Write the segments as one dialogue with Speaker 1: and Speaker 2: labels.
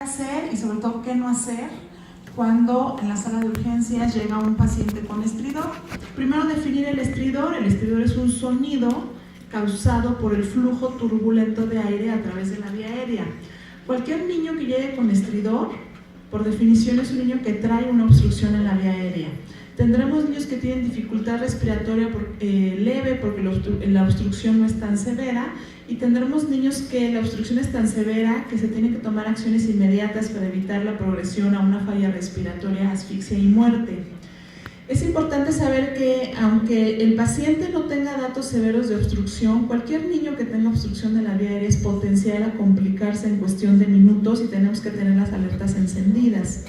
Speaker 1: hacer y sobre todo qué no hacer cuando en la sala de urgencias llega un paciente con estridor. Primero, definir el estridor. El estridor es un sonido causado por el flujo turbulento de aire a través de la vía aérea. Cualquier niño que llegue con estridor, por definición, es un niño que trae una obstrucción en la vía aérea. Tendremos niños que tienen dificultad respiratoria leve porque la obstrucción no es tan severa, y tendremos niños que la obstrucción es tan severa que se tienen que tomar acciones inmediatas para evitar la progresión a una falla respiratoria, asfixia y muerte. Es importante saber que aunque el paciente no tenga datos severos de obstrucción, cualquier niño que tenga obstrucción de la vía aérea es potencial a complicarse en cuestión de minutos y tenemos que tener las alertas encendidas.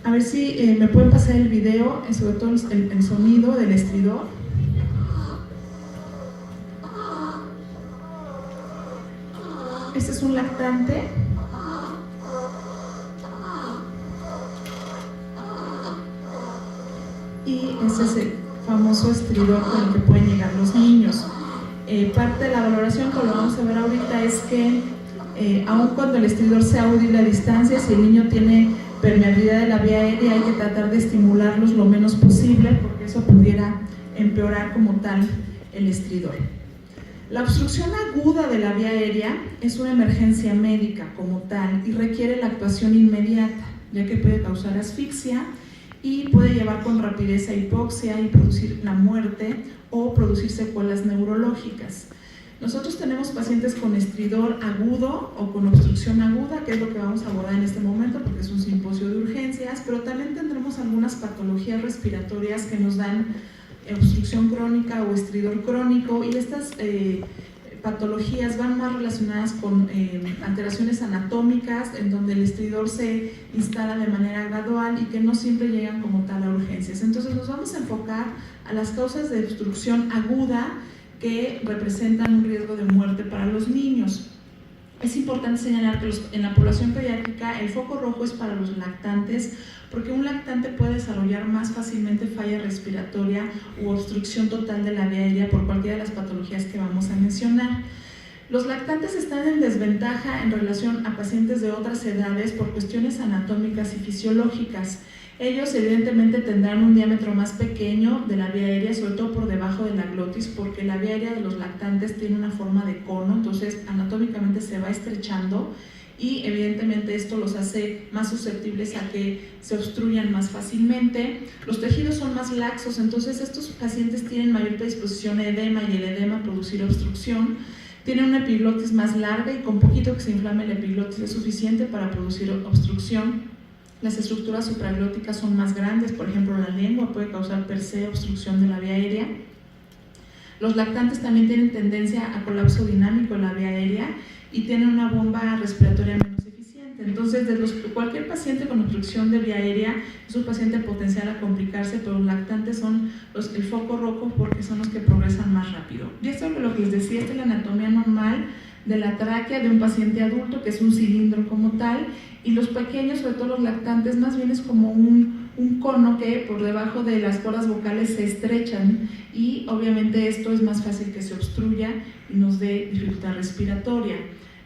Speaker 1: A ver si me pueden pasar el video, sobre todo el sonido del estridor. Este es un lactante. Y ese es el famoso estridor con el que pueden llegar los niños. Parte de la valoración que lo vamos a ver ahorita es que aun cuando el estridor sea audible a distancia, si el niño tiene permeabilidad de la vía aérea, hay que tratar de estimularlos lo menos posible porque eso pudiera empeorar como tal el estridor. La obstrucción aguda de la vía aérea es una emergencia médica como tal y requiere la actuación inmediata, ya que puede causar asfixia y puede llevar con rapidez a hipoxia y producir la muerte o producir secuelas neurológicas. Nosotros tenemos pacientes con estridor agudo o con obstrucción aguda, que es lo que vamos a abordar en este momento porque es un simposio de urgencias, pero también tendremos algunas patologías respiratorias que nos dan obstrucción crónica o estridor crónico, y estas patologías van más relacionadas con alteraciones anatómicas en donde el estridor se instala de manera gradual y que no siempre llegan como tal a urgencias. Entonces nos vamos a enfocar a las causas de obstrucción aguda que representan un riesgo de muerte para los niños. Es importante señalar que en la población pediátrica el foco rojo es para los lactantes, porque un lactante puede desarrollar más fácilmente falla respiratoria u obstrucción total de la vía aérea por cualquiera de las patologías que vamos a mencionar. Los lactantes están en desventaja en relación a pacientes de otras edades por cuestiones anatómicas y fisiológicas. Ellos evidentemente tendrán un diámetro más pequeño de la vía aérea, sobre todo por debajo de la glotis, porque la vía aérea de los lactantes tiene una forma de cono, entonces anatómicamente se va estrechando y evidentemente esto los hace más susceptibles a que se obstruyan más fácilmente. Los tejidos son más laxos, entonces estos pacientes tienen mayor predisposición a edema y el edema a producir obstrucción. Tienen una epiglotis más larga y con poquito que se inflame la epiglotis es suficiente para producir obstrucción. Las estructuras supraglóticas son más grandes, por ejemplo la lengua puede causar per se obstrucción de la vía aérea. Los lactantes también tienen tendencia a colapso dinámico en la vía aérea y tienen una bomba respiratoria menos eficiente. Entonces, cualquier paciente con obstrucción de vía aérea es un paciente potencial a complicarse, pero los lactantes son el foco rojo porque son los que progresan más rápido. Y esto es lo que les decía, esta es la anatomía normal de la tráquea de un paciente adulto, que es un cilindro como tal, y los pequeños, sobre todo los lactantes, más bien es como un cono que por debajo de las cuerdas vocales se estrechan, y obviamente esto es más fácil que se obstruya y nos dé dificultad respiratoria.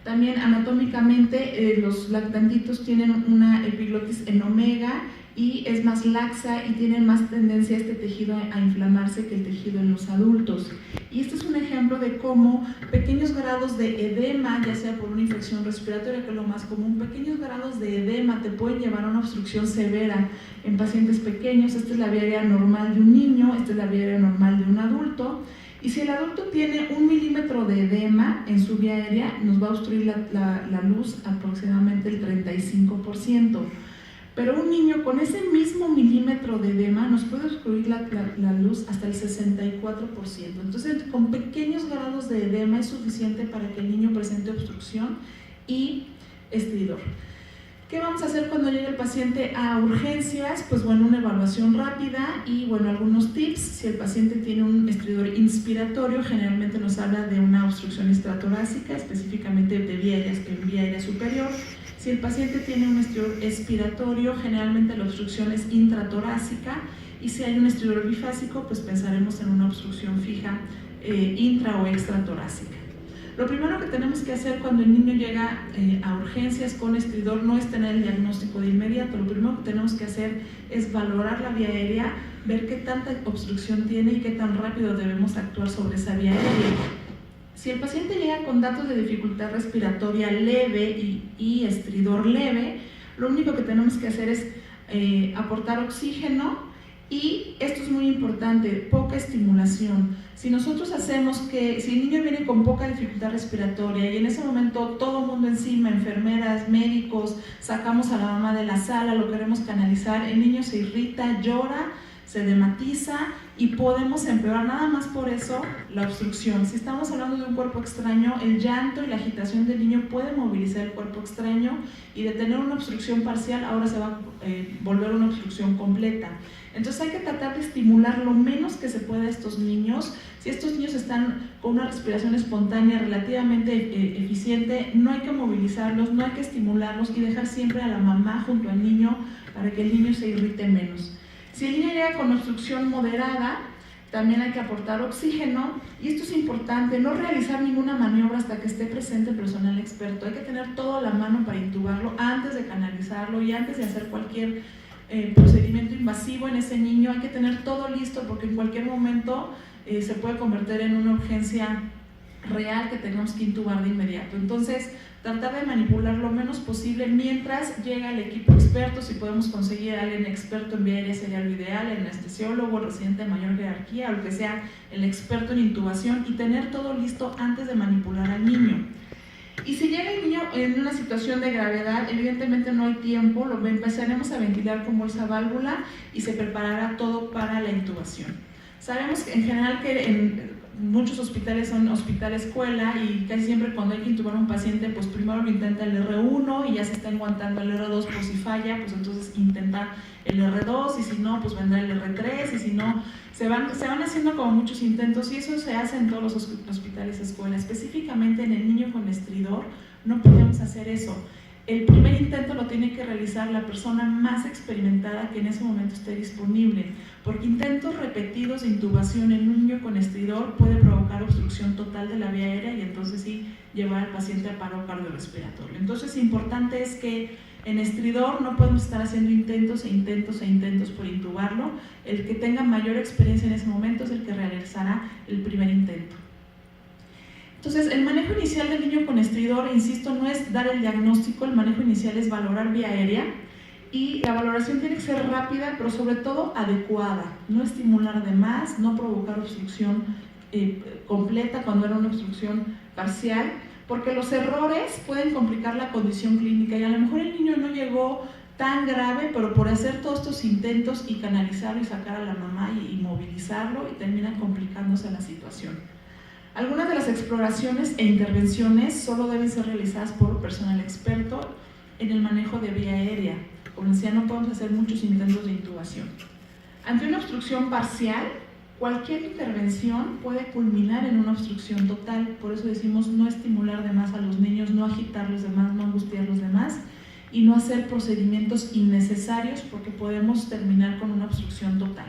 Speaker 1: También anatómicamente los lactantitos tienen una epiglotis en omega y es más laxa y tienen más tendencia este tejido a inflamarse que el tejido en los adultos. Y este es un ejemplo de cómo pequeños grados de edema, ya sea por una infección respiratoria, que es lo más común, pequeños grados de edema te pueden llevar a una obstrucción severa en pacientes pequeños. Esta es la vía aérea normal de un niño, esta es la vía aérea normal de un adulto. Y si el adulto tiene 1 milímetro de edema en su vía aérea, nos va a obstruir la luz aproximadamente el 35%. Pero un niño con ese mismo milímetro de edema nos puede obstruir la luz hasta el 64%. Entonces, con pequeños grados de edema es suficiente para que el niño presente obstrucción y estridor. ¿Qué vamos a hacer cuando llegue el paciente a urgencias? Pues bueno, una evaluación rápida y bueno, algunos tips. Si el paciente tiene un estridor inspiratorio, generalmente nos habla de una obstrucción extratorácica, específicamente de vía aérea superior. Si el paciente tiene un estridor expiratorio, generalmente la obstrucción es intratorácica, y si hay un estridor bifásico, pues pensaremos en una obstrucción fija intra o extratorácica. Lo primero que tenemos que hacer cuando el niño llega a urgencias con estridor no es tener el diagnóstico de inmediato. Lo primero que tenemos que hacer es valorar la vía aérea, ver qué tanta obstrucción tiene y qué tan rápido debemos actuar sobre esa vía aérea. Si el paciente llega con datos de dificultad respiratoria leve y estridor leve, lo único que tenemos que hacer es aportar oxígeno. Y esto es muy importante, poca estimulación. Si nosotros hacemos que, si el niño viene con poca dificultad respiratoria y en ese momento todo el mundo encima, enfermeras, médicos, sacamos a la mamá de la sala, lo queremos canalizar, el niño se irrita, llora, se dematiza y podemos empeorar nada más por eso la obstrucción. Si estamos hablando de un cuerpo extraño, el llanto y la agitación del niño puede movilizar el cuerpo extraño y de tener una obstrucción parcial ahora se va a volver una obstrucción completa. Entonces hay que tratar de estimular lo menos que se pueda a estos niños. Si estos niños están con una respiración espontánea relativamente eficiente, no hay que movilizarlos, no hay que estimularlos y dejar siempre a la mamá junto al niño para que el niño se irrite menos. Si el niño llega con obstrucción moderada, también hay que aportar oxígeno y esto es importante, no realizar ninguna maniobra hasta que esté presente el personal experto. Hay que tener todo a la mano para intubarlo antes de canalizarlo y antes de hacer cualquier procedimiento invasivo en ese niño. Hay que tener todo listo porque en cualquier momento se puede convertir en una urgencia real que tenemos que intubar de inmediato. Entonces, tratar de manipular lo menos posible mientras llega el equipo experto. Si podemos conseguir a alguien experto en vía aérea sería lo ideal, el anestesiólogo, el residente de mayor jerarquía, o el que sea el experto en intubación, y tener todo listo antes de manipular al niño. Y si llega el niño en una situación de gravedad, evidentemente no hay tiempo, lo empezaremos a ventilar con bolsa válvula y se preparará todo para la intubación. Sabemos que en general que en muchos hospitales son hospital escuela y casi siempre cuando hay que intubar a un paciente, pues primero lo intenta el R1 y ya se está aguantando el R2, pues si falla, pues entonces intenta el R2 y si no, pues vendrá el R3 y si no, se van haciendo como muchos intentos y eso se hace en todos los hospitales escuela. Específicamente en el niño con estridor no podemos hacer eso. El primer intento lo tiene que realizar la persona más experimentada que en ese momento esté disponible, porque intentos repetidos de intubación en un niño con estridor puede provocar obstrucción total de la vía aérea y entonces sí llevar al paciente a paro cardiorrespiratorio. Entonces importante es que en estridor no podemos estar haciendo intentos por intubarlo. El que tenga mayor experiencia en ese momento es el que realizará el primer intento. Entonces, el manejo inicial del niño con estridor, insisto, no es dar el diagnóstico, el manejo inicial es valorar vía aérea y la valoración tiene que ser rápida, pero sobre todo adecuada, no estimular de más, no provocar obstrucción completa cuando era una obstrucción parcial, porque los errores pueden complicar la condición clínica y a lo mejor el niño no llegó tan grave, pero por hacer todos estos intentos y canalizarlo y sacar a la mamá y movilizarlo y termina complicándose la situación. Algunas de las exploraciones e intervenciones solo deben ser realizadas por personal experto en el manejo de vía aérea. Como decía, no podemos hacer muchos intentos de intubación. Ante una obstrucción parcial, cualquier intervención puede culminar en una obstrucción total. Por eso decimos no estimular de más a los niños, no agitarlos de más, no angustiarlos de más y no hacer procedimientos innecesarios porque podemos terminar con una obstrucción total.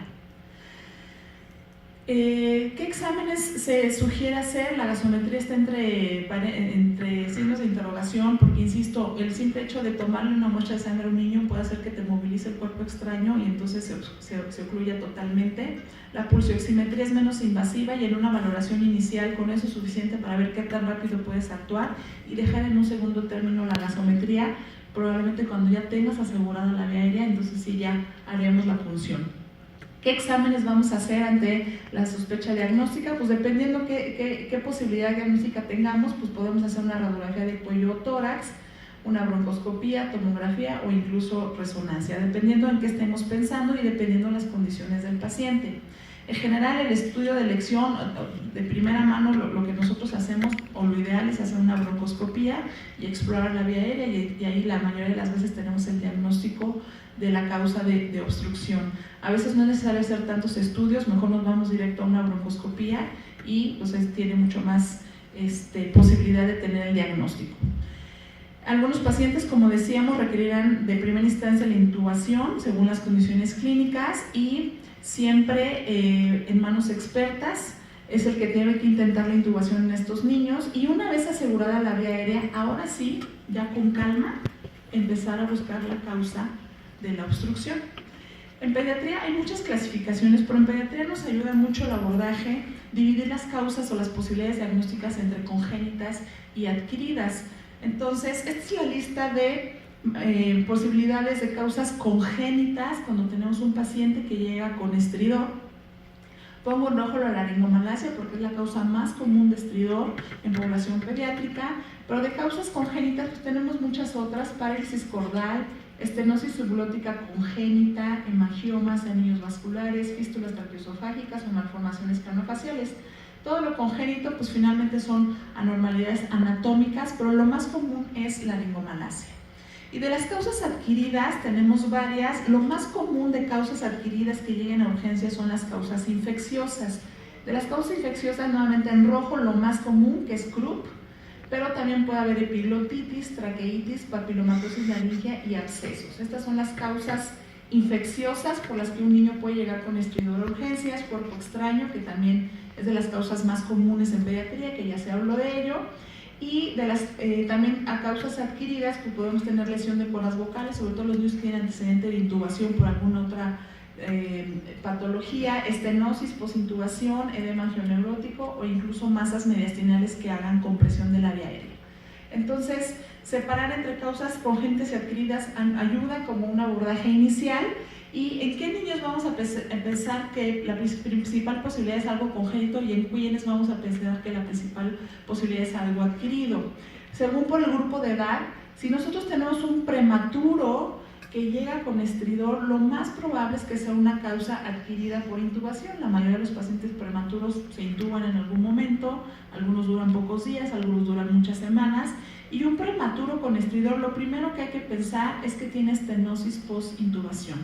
Speaker 1: ¿Qué exámenes se sugiere hacer? La gasometría está entre signos de interrogación porque, insisto, el simple hecho de tomarle una muestra de sangre a un niño puede hacer que te movilice el cuerpo extraño y entonces se ocluya totalmente. La pulsioximetría es menos invasiva y en una valoración inicial con eso es suficiente para ver qué tan rápido puedes actuar y dejar en un segundo término la gasometría. Probablemente cuando ya tengas asegurada la vía aérea, entonces sí ya haremos la punción. ¿Qué exámenes vamos a hacer ante la sospecha diagnóstica? Pues dependiendo qué posibilidad diagnóstica tengamos, pues podemos hacer una radiografía de cuello o tórax, una broncoscopía, tomografía o incluso resonancia, dependiendo en qué estemos pensando y dependiendo de las condiciones del paciente. En general, el estudio de elección, de primera mano, lo que nosotros hacemos, o lo ideal es hacer una broncoscopía y explorar la vía aérea y ahí la mayoría de las veces tenemos el diagnóstico de la causa de obstrucción. A veces no es necesario hacer tantos estudios, mejor nos vamos directo a una broncoscopía y pues tiene mucho más posibilidad de tener el diagnóstico. Algunos pacientes, como decíamos, requerirán de primera instancia la intubación según las condiciones clínicas y siempre en manos expertas. es el que tiene que intentar la intubación en estos niños, y una vez asegurada la vía aérea, ahora sí, ya con calma, empezar a buscar la causa de la obstrucción. En pediatría hay muchas clasificaciones, pero en pediatría nos ayuda mucho el abordaje, dividir las causas o las posibilidades diagnósticas entre congénitas y adquiridas. Entonces, esta es la lista de posibilidades de causas congénitas cuando tenemos un paciente que llega con estridor. Pongo en rojo la laringomalacia porque es la causa más común de estridor en población pediátrica, pero de causas congénitas pues tenemos muchas otras: parálisis cordal, estenosis subglótica congénita, hemangiomas, anillos vasculares, fístulas traqueoesofágicas o malformaciones craneofaciales. Todo lo congénito pues finalmente son anormalidades anatómicas, pero lo más común es la laringomalacia. Y de las causas adquiridas tenemos varias. Lo más común de causas adquiridas que lleguen a urgencias son las causas infecciosas. De las causas infecciosas, nuevamente en rojo, lo más común, que es croup, pero también puede haber epiglotitis, traqueitis, papilomatosis laringea y abscesos. Estas son las causas infecciosas por las que un niño puede llegar con estridor a urgencias. Cuerpo extraño, que también es de las causas más comunes en pediatría, que ya se habló de ello. Y de las, también a causas adquiridas, pues podemos tener lesión de cuerdas vocales, sobre todo los niños que tienen antecedente de intubación por alguna otra patología, estenosis posintubación, edema angioneurótico o incluso masas mediastinales que hagan compresión de la vía aérea. Entonces, separar entre causas congénitas y adquiridas ayuda como un abordaje inicial. ¿Y en qué niños vamos a pensar que la principal posibilidad es algo congénito y en quiénes vamos a pensar que la principal posibilidad es algo adquirido? Según por el grupo de edad, si nosotros tenemos un prematuro que llega con estridor, lo más probable es que sea una causa adquirida por intubación. La mayoría de los pacientes prematuros se intuban en algún momento, algunos duran pocos días, algunos duran muchas semanas. Y un prematuro con estridor, lo primero que hay que pensar es que tiene estenosis post-intubación.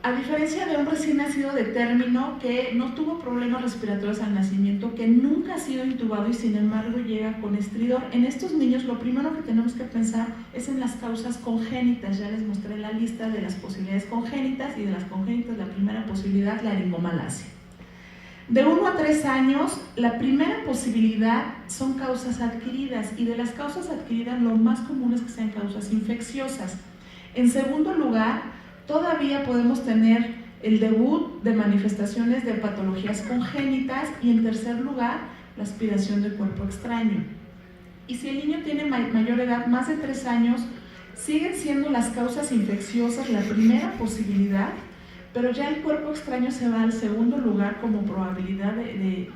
Speaker 1: A diferencia de un recién nacido de término que no tuvo problemas respiratorios al nacimiento, que nunca ha sido intubado y sin embargo llega con estridor, en estos niños lo primero que tenemos que pensar es en las causas congénitas. Ya les mostré la lista de las posibilidades congénitas, y de las congénitas la primera posibilidad, la laringomalacia. De 1 a 3 años, la primera posibilidad son causas adquiridas, y de las causas adquiridas lo más común es que sean causas infecciosas. En segundo lugar, todavía podemos tener el debut de manifestaciones de patologías congénitas, y en tercer lugar, la aspiración del cuerpo extraño. Y si el niño tiene mayor edad, más de 3 años, siguen siendo las causas infecciosas la primera posibilidad, pero ya el cuerpo extraño se va al segundo lugar como probabilidad de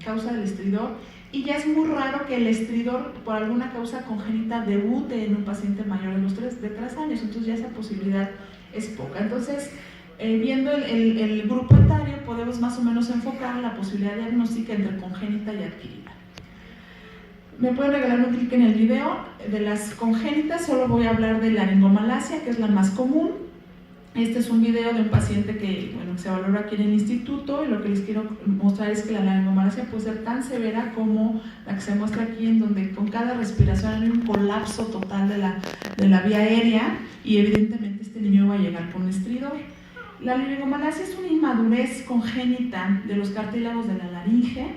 Speaker 1: causa del estridor, y ya es muy raro que el estridor por alguna causa congénita debute en un paciente mayor de 3 años, entonces ya esa posibilidad es poca. Entonces, viendo el grupo etario, podemos más o menos enfocar la posibilidad diagnóstica entre congénita y adquirida. Me pueden regalar un clic en el video. De las congénitas solo voy a hablar de la laringomalacia, que es la más común. Este es un video de un paciente que se valora aquí en el instituto, y lo que les quiero mostrar es que la laringomalacia puede ser tan severa como la que se muestra aquí, en donde con cada respiración hay un colapso total de la vía aérea, y evidentemente este niño va a llegar con estridor. La laringomalacia es una inmadurez congénita de los cartílagos de la laringe.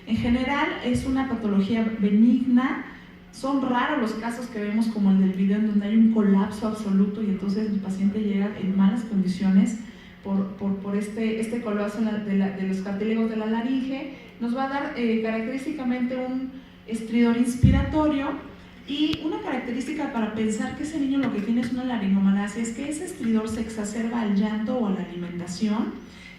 Speaker 1: En general es una patología benigna. Son raros los casos que vemos como el del video, en donde hay un colapso absoluto y entonces el paciente llega en malas condiciones por este colapso de los cartílagos de la laringe. Nos va a dar característicamente un estridor inspiratorio, y una característica para pensar que ese niño lo que tiene es una laringomalacia es que ese estridor se exacerba al llanto o a la alimentación,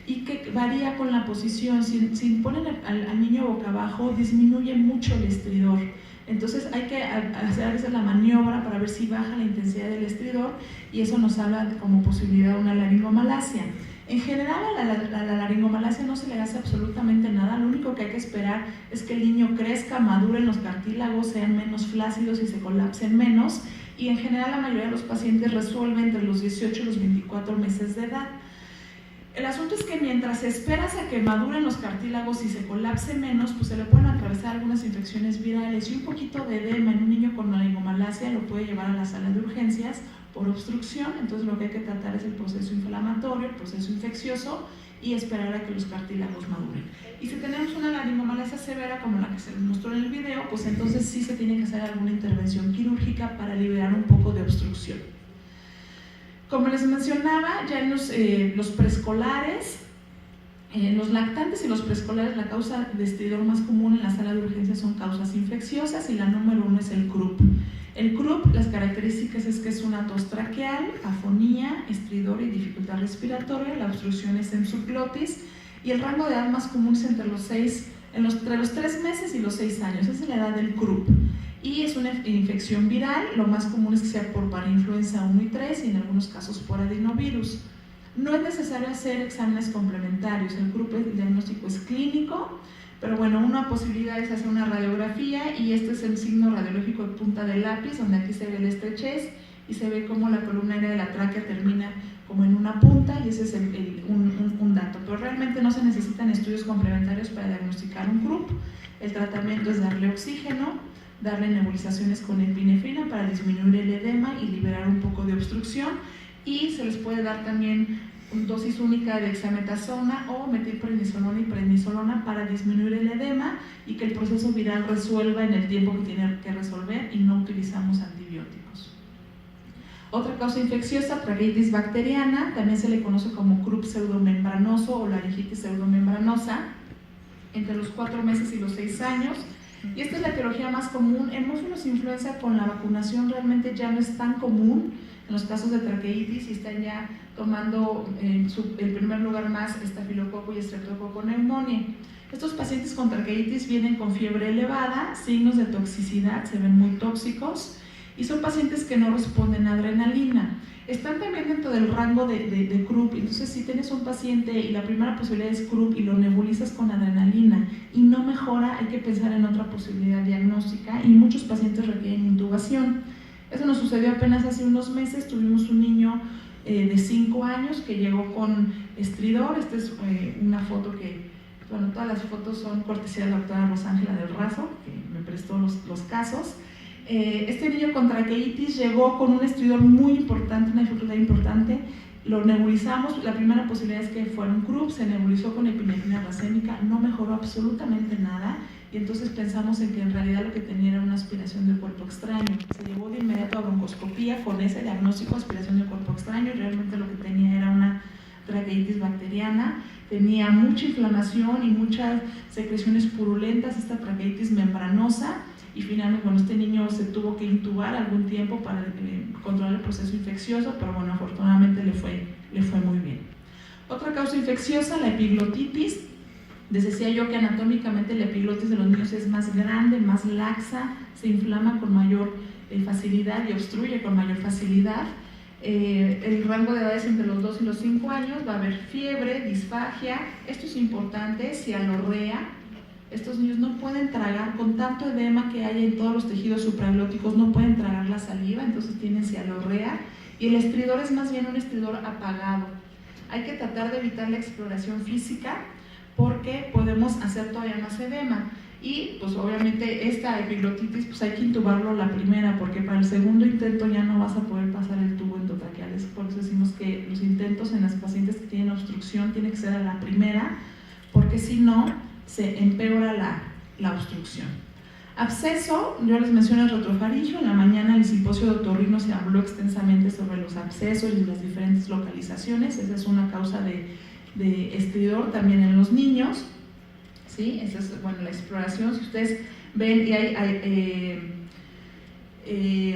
Speaker 1: y que varía con la posición. Si ponen al niño boca abajo, disminuye mucho el estridor. Entonces hay que hacer a veces la maniobra para ver si baja la intensidad del estridor, y eso nos habla como posibilidad de una laringomalacia. En general a la laringomalacia no se le hace absolutamente nada. Lo único que hay que esperar es que el niño crezca, madure en los cartílagos, sean menos flácidos y se colapsen menos, y en general la mayoría de los pacientes resuelven entre los 18 y los 24 meses de edad. El asunto es que mientras esperas a que maduren los cartílagos y se colapse menos, pues se le pueden atravesar algunas infecciones virales, y un poquito de edema en un niño con laringomalacia lo puede llevar a la sala de urgencias por obstrucción. Entonces lo que hay que tratar es el proceso inflamatorio, el proceso infeccioso, y esperar a que los cartílagos maduren. Y si tenemos una laringomalacia severa como la que se les mostró en el video, pues entonces sí se tiene que hacer alguna intervención quirúrgica para liberar un poco de obstrucción. Como les mencionaba, ya en los preescolares, en los lactantes y los preescolares, la causa de estridor más común en la sala de urgencias son causas infecciosas y la número 1 es el croup. El croup, las características es que es una tos traqueal, afonía, estridor y dificultad respiratoria, la obstrucción es en su glotis y el rango de edad más común es entre los 3 meses y los 6 años, esa es la edad del croup. Y es una infección viral, lo más común es que sea por parainfluenza 1 y 3 y en algunos casos por adenovirus. No es necesario hacer exámenes complementarios, el croup, el diagnóstico es clínico, pero bueno, una posibilidad es hacer una radiografía y este es el signo radiológico de punta del lápiz, donde aquí se ve la estrechez y se ve cómo la columna aérea de la tráquea termina como en una punta y ese es un dato, pero realmente no se necesitan estudios complementarios para diagnosticar un croup. El tratamiento es darle oxígeno, darle nebulizaciones con epinefrina para disminuir el edema y liberar un poco de obstrucción y se les puede dar también una dosis única de dexametasona o metilprednisolona y prednisolona para disminuir el edema y que el proceso viral resuelva en el tiempo que tiene que resolver y no utilizamos antibióticos. Otra causa infecciosa, traqueitis bacteriana, también se le conoce como croup pseudomembranoso o laringitis pseudomembranosa, entre los 4 meses y los 6 años. Y esta es la etiología más común. Hemófilos influenza con la vacunación realmente ya no es tan común en los casos de traqueitis y están ya tomando el primer lugar más estafilococo y estreptococo neumonía. Estos pacientes con traqueitis vienen con fiebre elevada, signos de toxicidad, se ven muy tóxicos y son pacientes que no responden a adrenalina. Están también dentro del rango de croup, entonces si tienes un paciente y la primera posibilidad es croup y lo nebulizas con adrenalina y no mejora, hay que pensar en otra posibilidad diagnóstica y muchos pacientes requieren intubación. Eso nos sucedió apenas hace unos meses, tuvimos un niño de 5 años que llegó con estridor. Esta es una foto que, bueno, todas las fotos son cortesía de la doctora Rosángela del Razo, que me prestó los casos. Este niño con traqueitis llegó con un estridor muy importante, una dificultad importante, lo nebulizamos, la primera posibilidad es que fuera un croup, se nebulizó con epinefrina racémica, no mejoró absolutamente nada y entonces pensamos en que en realidad lo que tenía era una aspiración de cuerpo extraño. Se llevó de inmediato a broncoscopía con ese diagnóstico de aspiración de cuerpo extraño y realmente lo que tenía era una traqueitis bacteriana, tenía mucha inflamación y muchas secreciones purulentas, esta traqueitis membranosa. Y finalmente, bueno, este niño se tuvo que intubar algún tiempo para controlar el proceso infeccioso, pero bueno, afortunadamente le fue muy bien. Otra causa infecciosa, la epiglotitis. Les decía yo que anatómicamente la epiglotis de los niños es más grande, más laxa, se inflama con mayor facilidad y obstruye con mayor facilidad. El rango de edades entre los 2 y los 5 años, va a haber fiebre, disfagia, esto es importante, cialorrea. Estos niños no pueden tragar, con tanto edema que hay en todos los tejidos supraglóticos, no pueden tragar la saliva, entonces tienen cialorrea y el estridor es más bien un estridor apagado. Hay que tratar de evitar la exploración física porque podemos hacer todavía más edema y pues obviamente esta epiglotitis pues hay que intubarlo la primera porque para el segundo intento ya no vas a poder pasar el tubo endotraqueal. Por eso decimos que los intentos en las pacientes que tienen obstrucción tienen que ser a la primera porque si no se empeora la obstrucción. Absceso, yo les mencioné el retrofaringio, en la mañana en el simposio de otorrino se habló extensamente sobre los abscesos y las diferentes localizaciones, esa es una causa de estridor también en los niños, ¿sí? Esa es, bueno, la exploración, si ustedes ven y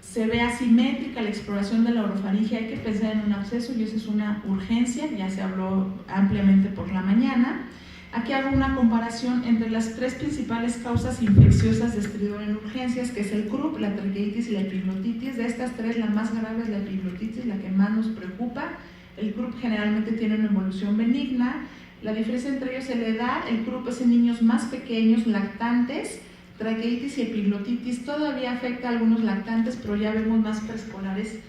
Speaker 1: se ve asimétrica la exploración de la orofaringe, hay que pensar en un absceso y esa es una urgencia, ya se habló ampliamente por la mañana. Aquí hago una comparación entre las 3 principales causas infecciosas de estridor en urgencias, que es el croup, la traqueitis y la epiglotitis. De estas 3, la más grave es la epiglotitis, la que más nos preocupa. El croup generalmente tiene una evolución benigna. La diferencia entre ellos es la edad. El croup es en niños más pequeños, lactantes. Traqueitis y epiglotitis todavía afecta a algunos lactantes, pero ya vemos más preescolares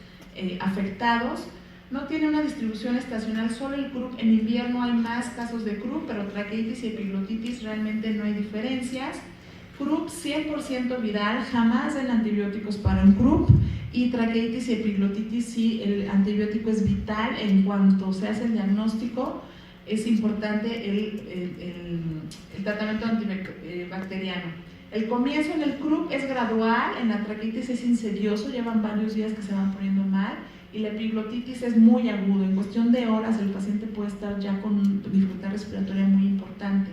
Speaker 1: afectados. No tiene una distribución estacional, solo el croup. En invierno hay más casos de croup, pero traqueitis y epiglotitis realmente no hay diferencias. Croup 100% viral, jamás den antibióticos para un croup. Y traqueitis y epiglotitis, sí, el antibiótico es vital. En cuanto se hace el diagnóstico, es importante el tratamiento antibacteriano. El comienzo en el CRUP es gradual, en la traqueitis es insidioso, llevan varios días que se van poniendo mal, y la epiglotitis es muy agudo. En cuestión de horas el paciente puede estar ya con dificultad respiratoria muy importante.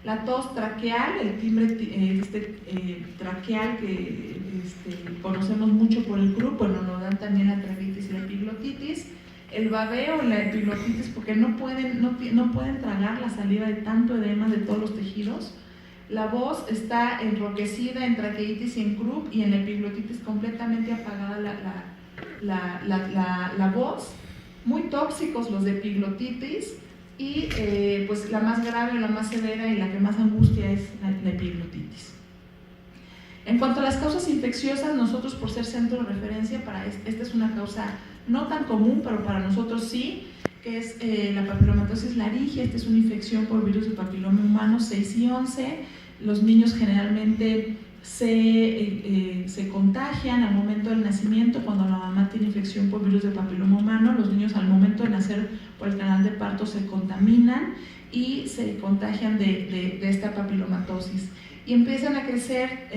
Speaker 1: La tos traqueal, el timbre traqueal que conocemos mucho por el CRUP, bueno, nos dan también la traqueitis y la epiglotitis. El babeo, la epiglotitis, porque no pueden tragar la saliva de tanto edema de todos los tejidos. La voz está enroquecida en traqueitis y en CRUP, y en la epiglotitis completamente apagada la voz. Muy tóxicos los de epiglotitis, y pues la más grave, la más severa y la que más angustia es la epiglotitis. En cuanto a las causas infecciosas, nosotros, por ser centro de referencia, esta es una causa no tan común, pero para nosotros sí, que es la papilomatosis laringe. Esta es una infección por virus de papiloma humano 6 y 11. Los niños generalmente se contagian al momento del nacimiento. Cuando la mamá tiene infección por virus de papiloma humano, los niños al momento de nacer por el canal de parto se contaminan y se contagian de esta papilomatosis. Y empiezan a crecer,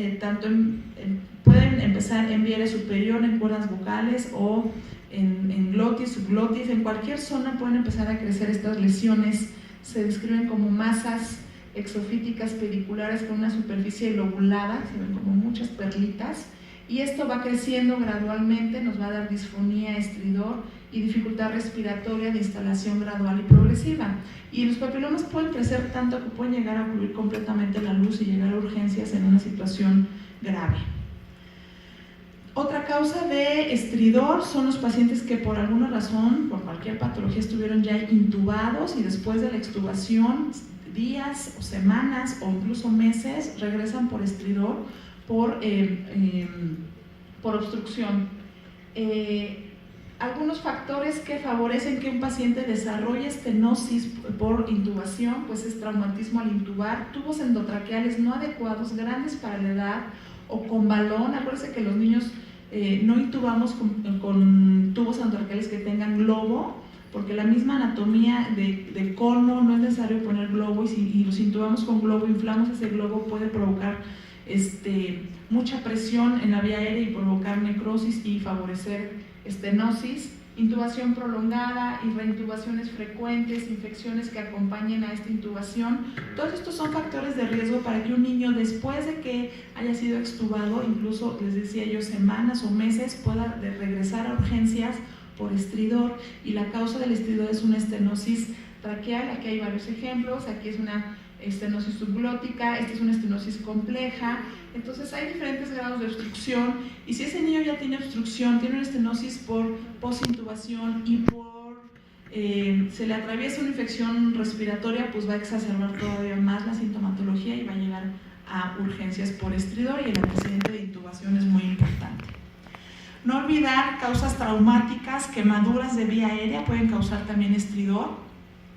Speaker 1: pueden empezar en vía superior, en cuerdas vocales o en glotis, subglotis, en cualquier zona pueden empezar a crecer estas lesiones. Se describen como masas exofíticas pediculares con una superficie lobulada, se ven como muchas perlitas, y esto va creciendo gradualmente, nos va a dar disfonía, estridor y dificultad respiratoria de instalación gradual y progresiva. Y los papilomas pueden crecer tanto que pueden llegar a cubrir completamente la luz y llegar a urgencias en una situación grave. Otra causa de estridor son los pacientes que por alguna razón, por cualquier patología, estuvieron ya intubados y después de la extubación, días o semanas o incluso meses, regresan por estridor, por obstrucción. Algunos factores que favorecen que un paciente desarrolle estenosis por intubación, pues es traumatismo al intubar, tubos endotraqueales no adecuados, grandes para la edad, o con balón. Acuérdense que los niños no intubamos con tubos endotraqueales que tengan globo, porque la misma anatomía de cono no es necesario poner globo, y si los intubamos con globo, inflamos ese globo, puede provocar mucha presión en la vía aérea y provocar necrosis y favorecer estenosis. Intubación prolongada y reintubaciones frecuentes, infecciones que acompañen a esta intubación, todos estos son factores de riesgo para que un niño, después de que haya sido extubado, incluso les decía yo semanas o meses, pueda regresar a urgencias por estridor. Y la causa del estridor es una estenosis traqueal. Aquí hay varios ejemplos. Aquí es una estenosis subglótica, esta es una estenosis compleja. Entonces hay diferentes grados de obstrucción, y si ese niño ya tiene obstrucción, tiene una estenosis por postintubación y se le atraviesa una infección respiratoria, pues va a exacerbar todavía más la sintomatología y va a llegar a urgencias por estridor, y el antecedente de intubación es muy importante. No olvidar causas traumáticas, quemaduras de vía aérea pueden causar también estridor.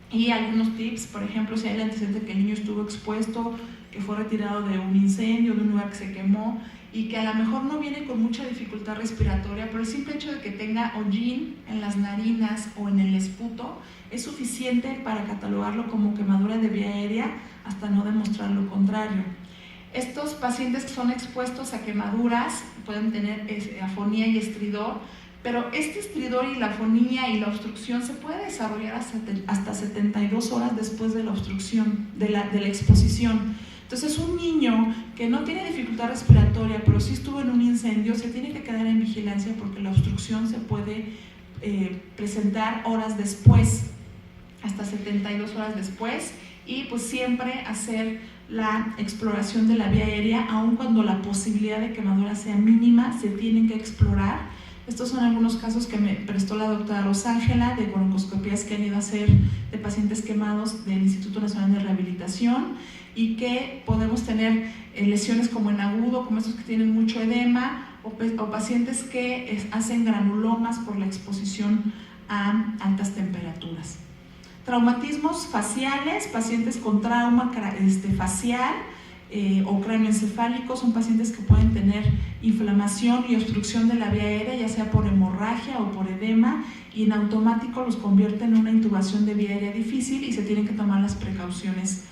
Speaker 1: Y algunos tips, por ejemplo, si hay el antecedente que el niño estuvo expuesto, que fue retirado de un incendio, de un lugar que se quemó, y que a lo mejor no viene con mucha dificultad respiratoria, pero el simple hecho de que tenga hollín en las narinas o en el esputo es suficiente para catalogarlo como quemadura de vía aérea, hasta no demostrar lo contrario. Estos pacientes que son expuestos a quemaduras pueden tener afonía y estridor, pero este estridor y la afonía y la obstrucción se puede desarrollar hasta 72 horas después de la obstrucción, de la exposición. Entonces, un niño que no tiene dificultad respiratoria, pero sí estuvo en un incendio, se tiene que quedar en vigilancia, porque la obstrucción se puede presentar horas después, hasta 72 horas después, y pues siempre hacer la exploración de la vía aérea, aun cuando la posibilidad de quemadura sea mínima, se tienen que explorar. Estos son algunos casos que me prestó la doctora Rosángela, de broncoscopías que han ido a hacer de pacientes quemados del Instituto Nacional de Rehabilitación, y que podemos tener lesiones como en agudo, como estos que tienen mucho edema, o pacientes que hacen granulomas por la exposición a altas temperaturas. Traumatismos faciales, pacientes con trauma facial, o cráneoencefálicos. Son pacientes que pueden tener inflamación y obstrucción de la vía aérea, ya sea por hemorragia o por edema, y en automático los convierte en una intubación de vía aérea difícil y se tienen que tomar las precauciones.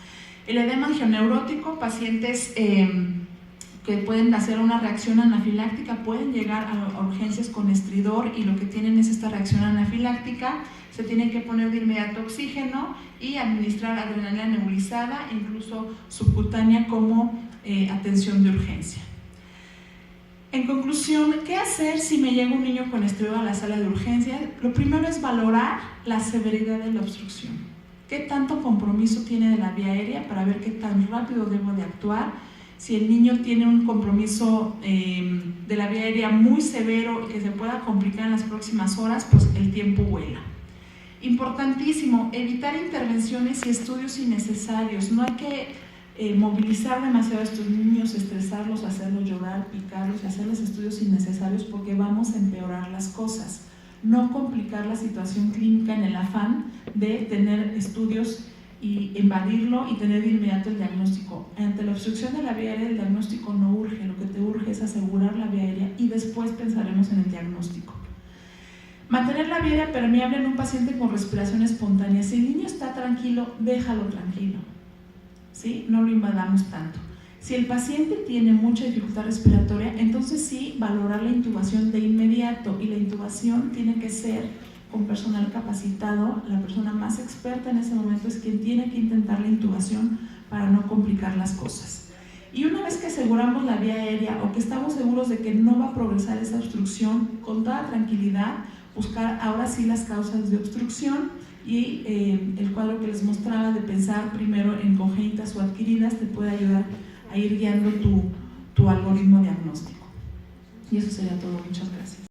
Speaker 1: El edema angioneurótico, pacientes que pueden hacer una reacción anafiláctica, pueden llegar a urgencias con estridor y lo que tienen es esta reacción anafiláctica. Se tiene que poner de inmediato oxígeno y administrar adrenalina nebulizada, incluso subcutánea, como atención de urgencia. En conclusión, ¿qué hacer si me llega un niño con estridor a la sala de urgencia? Lo primero es valorar la severidad de la obstrucción. ¿Qué tanto compromiso tiene de la vía aérea para ver qué tan rápido debo de actuar? Si el niño tiene un compromiso de la vía aérea muy severo y que se pueda complicar en las próximas horas, pues el tiempo vuela. Importantísimo, evitar intervenciones y estudios innecesarios. No hay que movilizar demasiado a estos niños, estresarlos, hacerlos llorar, picarlos, hacerles estudios innecesarios porque vamos a empeorar las cosas. No complicar la situación clínica en el afán de tener estudios y invadirlo y tener de inmediato el diagnóstico. Ante la obstrucción de la vía aérea, el diagnóstico no urge, lo que te urge es asegurar la vía aérea y después pensaremos en el diagnóstico. Mantener la vía aérea permeable en un paciente con respiración espontánea. Si el niño está tranquilo, déjalo tranquilo, ¿sí? No lo invadamos tanto. Si el paciente tiene mucha dificultad respiratoria, entonces sí, valorar la intubación de inmediato, y la intubación tiene que ser con personal capacitado. La persona más experta en ese momento es quien tiene que intentar la intubación para no complicar las cosas. Y una vez que aseguramos la vía aérea o que estamos seguros de que no va a progresar esa obstrucción, con toda tranquilidad buscar ahora sí las causas de obstrucción y el cuadro que les mostraba de pensar primero en congénitas o adquiridas te puede ayudar a ir guiando tu algoritmo diagnóstico. Y eso sería todo. Muchas gracias.